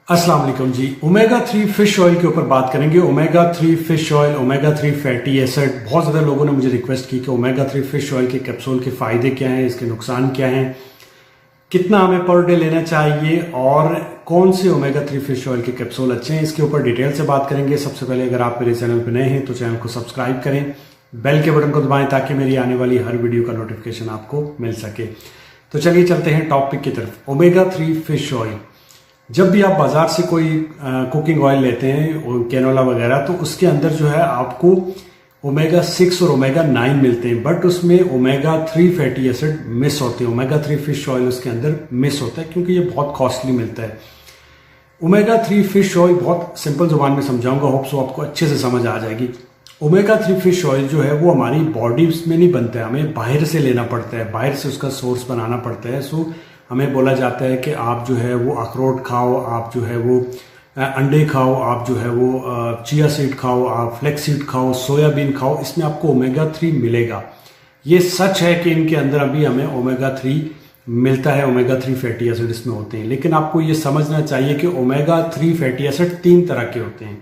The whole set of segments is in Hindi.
अस्सलाम वालेकुम जी। ओमेगा 3 फिश ऑयल के ऊपर बात करेंगे। Omega 3 fish oil, omega 3 fatty acid. बहुत ज़्यादा लोगों ने मुझे रिक्वेस्ट की कि ओमेगा 3 फिश ऑयल के कैप्सूल के फ़ायदे क्या हैं, इसके नुकसान क्या हैं, कितना हमें पर डे लेना चाहिए और कौन से ओमेगा 3 फिश ऑयल के कैप्सूल अच्छे हैं, इसके ऊपर डिटेल से बात करेंगे। सबसे पहले अगर आप मेरे चैनल पर नए हैं तो चैनल को सब्सक्राइब करें, बेल के बटन को दबाएं ताकि मेरी आने वाली हर वीडियो का नोटिफिकेशन आपको मिल सके। तो चलिए चलते हैं टॉपिक की तरफ। ओमेगा 3 फिश ऑयल, जब भी आप बाजार से कोई कुकिंग ऑयल लेते हैं कैनोला वगैरह, तो उसके अंदर जो है आपको ओमेगा 6 और ओमेगा 9 मिलते हैं, बट उसमें ओमेगा 3 फैटी एसिड मिस होते हैं। ओमेगा 3 फिश ऑयल उसके अंदर मिस होता है क्योंकि ये बहुत कॉस्टली मिलता है। ओमेगा 3 फिश ऑयल बहुत सिंपल जुबान में समझाऊंगा, होप सो आपको अच्छे से समझ आ जाएगी। ओमेगा 3 फिश ऑयल जो है वो हमारी बॉडी में नहीं बनता है, हमें बाहर से लेना पड़ता है, बाहर से उसका सोर्स बनाना पड़ता है। सो हमें बोला जाता है कि आप जो है वो अखरोट खाओ, आप जो है वो अंडे खाओ, आप जो है वो चिया सीड खाओ, आप फ्लेक्स सीड खाओ, सोयाबीन खाओ, इसमें आपको ओमेगा 3 मिलेगा। ये सच है कि इनके अंदर अभी हमें ओमेगा 3 मिलता है, ओमेगा 3 फैटी एसिड इसमें होते हैं। लेकिन आपको ये समझना चाहिए कि ओमेगा 3 फैटी एसिड 3 तरह के होते हैं।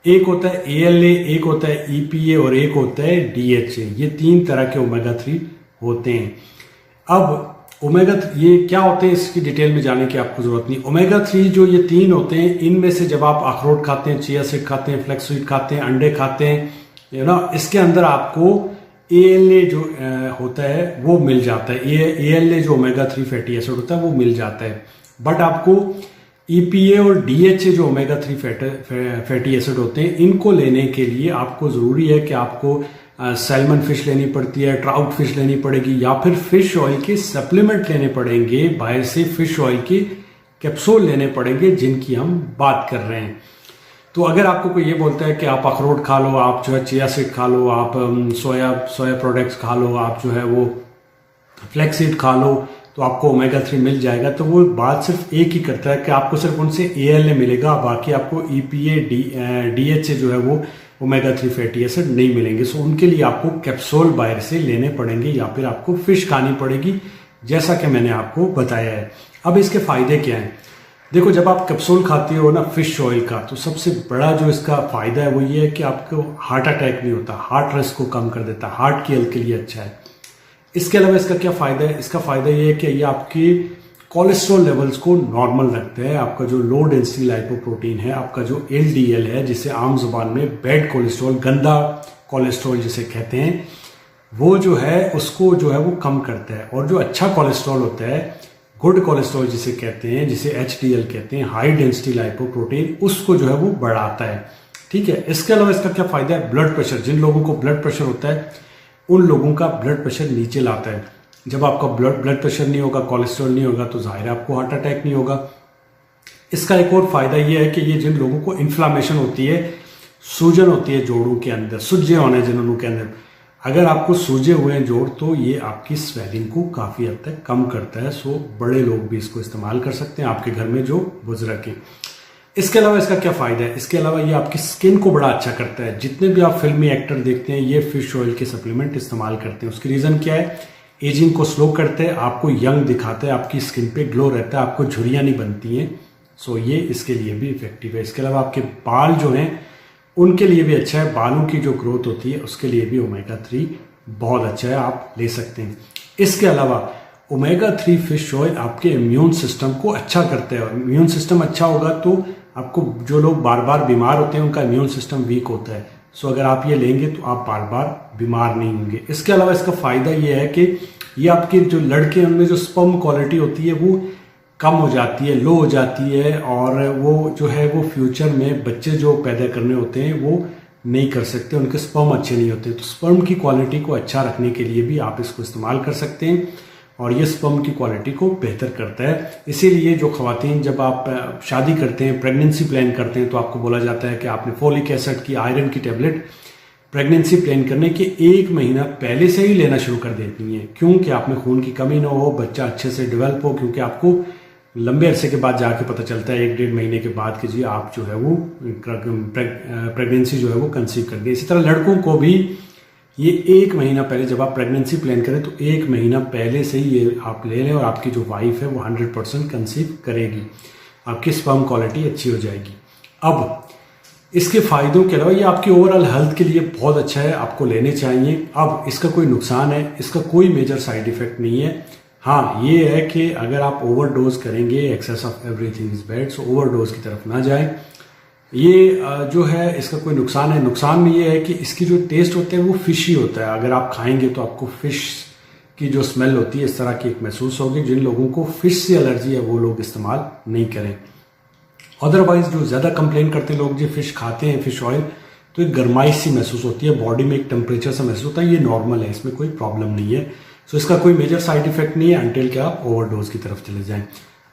एक होता है ALA, एक होता है EPA और एक होता है DHA। ये 3 तरह के ओमेगा 3 होते हैं। अब ओमेगा ये क्या होते हैं इसकी डिटेल में जाने की आपको जरूरत नहीं। ओमेगा 3 जो ये 3 होते हैं, इनमें से जब आप अखरोट खाते हैं, चिया सीड खाते हैं, फ्लेक्स सीड खाते हैं, अंडे खाते हैं, इसके अंदर आपको ALA जो होता है वो मिल जाता है। ALA जो ओमेगा 3 फैटी एसिड होता है वो मिल जाता है। बट आपको EPA और DHA जो ओमेगा 3 फैटी एसिड होते हैं, इनको लेने के लिए आपको जरूरी है कि आपको सैल्मन फिश लेनी पड़ती है, ट्राउट फिश लेनी पड़ेगी, या फिर फिश ऑयल के सप्लीमेंट लेने पड़ेंगे, बाहर से फिश ऑयल के कैप्सूल लेने पड़ेंगे जिनकी हम बात कर रहे हैं। तो अगर आपको कोई ये बोलता है कि आप अखरोट खा लो, आप जो है चिया सीड खा लो, आप सोया प्रोडक्ट्स खा लो, आप जो है वो फ्लेक्स सीड खा लो, तो आपको ओमेगा 3 मिल जाएगा, तो वो बात सिर्फ एक ही करता है कि आपको सिर्फ उनसे ALA मिलेगा, बाकी आपको EPA DHA जो है वो ओमेगा 3 फैटी एसिड नहीं मिलेंगे। सो उनके लिए आपको कैप्सूल बाहर से लेने पड़ेंगे या फिर आपको फिश खानी पड़ेगी, जैसा कि मैंने आपको बताया है। अब इसके फायदे क्या हैं? देखो, जब आप कैप्सूल खाते हो ना फिश ऑयल का, तो सबसे बड़ा जो इसका फायदा है वो ये है कि आपको हार्ट अटैक नहीं होता, हार्ट रिस्क को कम कर देता है, हार्ट की हेल्थ के लिए अच्छा है। इसके अलावा इसका क्या फायदा है? इसका फायदा ये है कि ये आपकी कोलेस्ट्रॉल लेवल्स को नॉर्मल रखते हैं। आपका जो लो डेंसिटी लाइपोप्रोटीन है, आपका जो LDL है, जिसे आम जुबान में बैड कोलेस्ट्रॉल, गंदा कोलेस्ट्रॉल जिसे कहते हैं, वो जो है उसको जो है वो कम करता है। और जो अच्छा कोलेस्ट्रॉल होता है, गुड कोलेस्ट्रॉल जिसे कहते हैं, जिसे HDL कहते हैं, हाई डेंसिटी लाइपोप्रोटीन, उसको जो है वो बढ़ाता है। ठीक है। इसके अलावा इसका क्या फायदा है? ब्लड प्रेशर, जिन लोगों को ब्लड प्रेशर होता है उन लोगों का ब्लड प्रेशर नीचे लाता है। जब आपका ब्लड प्रेशर नहीं होगा, कोलेस्ट्रॉल नहीं होगा, तो जाहिर है आपको हार्ट अटैक नहीं होगा। इसका एक और फायदा यह है कि ये जिन लोगों को इन्फ्लामेशन होती है, सूजन होती है जोड़ों के अंदर, सुजे होने जिन के अंदर, अगर आपको सूजे हुए हैं जोड़, तो ये आपकी स्वेलिंग को काफी हद तक कम करता है। सो बड़े लोग भी इसको इस्तेमाल कर सकते हैं, आपके घर में जो बुजुर्ग हैं। इसके अलावा इसका क्या फायदा है? इसके अलावा ये आपकी स्किन को बड़ा अच्छा करता है। जितने भी आप फिल्मी एक्टर देखते हैं ये फिश ऑयल के सप्लीमेंट इस्तेमाल करते हैं। उसकी रीजन क्या है? एजिंग को स्लो करते हैं, आपको यंग दिखाते हैं, आपकी स्किन पे ग्लो रहता है, आपको झुर्रियां नहीं बनती हैं। सो ये इसके लिए भी इफेक्टिव है। इसके अलावा आपके बाल जो हैं उनके लिए भी अच्छा है, बालों की जो ग्रोथ होती है उसके लिए भी ओमेगा 3 बहुत अच्छा है, आप ले सकते हैं। इसके अलावा ओमेगा 3 फिश ऑयल आपके इम्यून सिस्टम को अच्छा करता है। इम्यून सिस्टम अच्छा होगा तो आपको, जो लोग बार बार बीमार होते हैं उनका इम्यून सिस्टम वीक होता है। सो अगर आप ये लेंगे तो आप बार बार बीमार नहीं होंगे। इसके अलावा इसका फायदा ये है कि ये आपके जो लड़के हैं उनमें जो स्पर्म क्वालिटी होती है वो कम हो जाती है, लो हो जाती है, और वो जो है वो फ्यूचर में बच्चे जो पैदा करने होते हैं वो नहीं कर सकते, उनके स्पर्म अच्छे नहीं होते। तो स्पर्म की क्वालिटी को अच्छा रखने के लिए भी आप इसको इस्तेमाल कर सकते हैं, और ये स्पर्म की क्वालिटी को बेहतर करता है। इसीलिए जो खवातीन जब आप शादी करते हैं, प्रेगनेंसी प्लान करते हैं, तो आपको बोला जाता है कि आपने फोलिक एसिड की, आयरन की टेबलेट प्रेगनेंसी प्लान करने के 1 महीना पहले से ही लेना शुरू कर देती हैं। क्योंकि आप में खून की कमी ना हो, बच्चा अच्छे से डेवलप हो, क्योंकि आपको लंबे अरसे के बाद जाके पता चलता है 1-1.5 महीने के बाद कि जी आप जो है वो प्रेगनेंसी जो है वो कंसीव कर गए। इसी तरह लड़कों को भी ये 1 महीना पहले, जब आप प्रेगनेंसी प्लान करें तो 1 महीना पहले से ही ये आप ले लें, और आपकी जो वाइफ है वो 100% कंसीव करेगी। आपकी स्पर्म क्वालिटी अच्छी हो जाएगी। अब इसके फायदों के अलावा ये आपकी ओवरऑल हेल्थ के लिए बहुत अच्छा है, आपको लेने चाहिए। अब इसका कोई नुकसान है, इसका कोई मेजर साइड इफेक्ट नहीं है। हाँ ये है कि अगर आप ओवरडोज करेंगे, excess of everything is bad, so overdose की तरफ ना जाएं। ये जो है इसका कोई नुकसान है, नुकसान में ये है कि इसकी जो टेस्ट होता है वो फिशी होता है। अगर आप खाएंगे तो आपको फिश की जो स्मेल होती है इस तरह की एक महसूस होगी। जिन लोगों को फिश से एलर्जी है वो लोग इस्तेमाल नहीं करें। अदरवाइज जो ज्यादा कंप्लेन करते हैं लोग जो फिश खाते हैं, फिश ऑयल, तो एक गर्माइश सी महसूस होती है, बॉडी में एक टेम्परेचर सा महसूस होता है, ये नॉर्मल है, इसमें कोई प्रॉब्लम नहीं है। सो इसका कोई मेजर साइड इफेक्ट नहीं है अंटिल कि आप ओवरडोज की तरफ चले जाएं।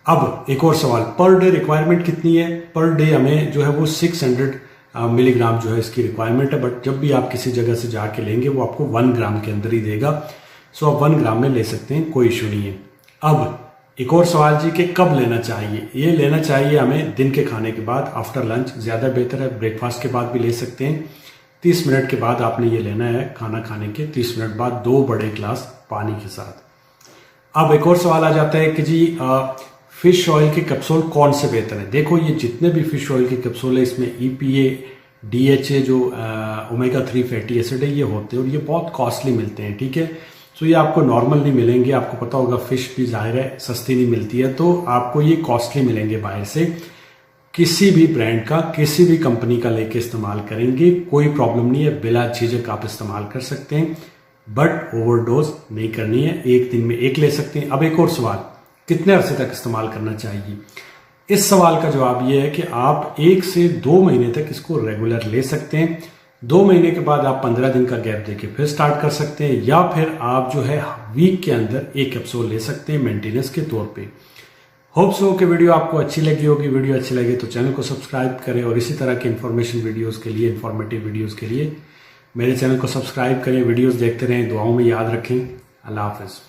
अब एक और सवाल, पर डे रिक्वायरमेंट कितनी है? पर डे हमें जो है वो 600 मिलीग्राम जो है इसकी रिक्वायरमेंट है, बट जब भी आप किसी जगह से जाके लेंगे वो आपको 1 ग्राम के अंदर ही देगा। सो आप 1 ग्राम में ले सकते हैं, कोई इशू नहीं है। अब एक और सवाल जी कि कब लेना चाहिए? ये लेना चाहिए हमें दिन के खाने के बाद, आफ्टर लंच ज्यादा बेहतर है। ब्रेकफास्ट के बाद भी ले सकते हैं। 30 मिनट के बाद आपने ये लेना है, खाना खाने के 30 मिनट बाद 2 बड़े ग्लास पानी के साथ। अब एक और सवाल आ जाता है कि जी फिश ऑयल के कैप्सूल कौन से बेहतर है? देखो ये जितने भी फिश ऑयल के कैप्सूल है इसमें EPA, DHA जो ओमेगा 3 फैटी एसिड है ये होते हैं और ये बहुत कॉस्टली मिलते हैं, ठीक है। सो ये आपको नॉर्मल नहीं मिलेंगे, आपको पता होगा फिश भी जाहिर है सस्ती नहीं मिलती है, तो आपको ये कॉस्टली मिलेंगे बाहर से। किसी भी ब्रांड का, किसी भी कंपनी का लेके इस्तेमाल करेंगे कोई प्रॉब्लम नहीं है, बिला झिझक आप इस्तेमाल कर सकते हैं, बट ओवरडोज नहीं करनी है। एक दिन में एक ले सकते हैं। अब एक और सवाल, कितने अरसे तक इस्तेमाल करना चाहिए? इस सवाल का जवाब यह है कि आप 1 से 2 महीने तक इसको रेगुलर ले सकते हैं। 2 महीने के बाद आप 15 दिन का गैप देके फिर स्टार्ट कर सकते हैं, या फिर आप जो है वीक के अंदर एक कैप्सूल ले सकते हैं मेंटेनेंस के तौर पे। होप सो कि वीडियो आपको अच्छी लगी होगी। वीडियो अच्छी लगे तो चैनल को सब्सक्राइब करें और इसी तरह के इन्फॉर्मेशन वीडियोस के लिए, इन्फॉर्मेटिव वीडियोस के लिए मेरे चैनल को सब्सक्राइब करें, वीडियोस देखते रहें, दुआओं में याद रखें। अल्लाह हाफिज।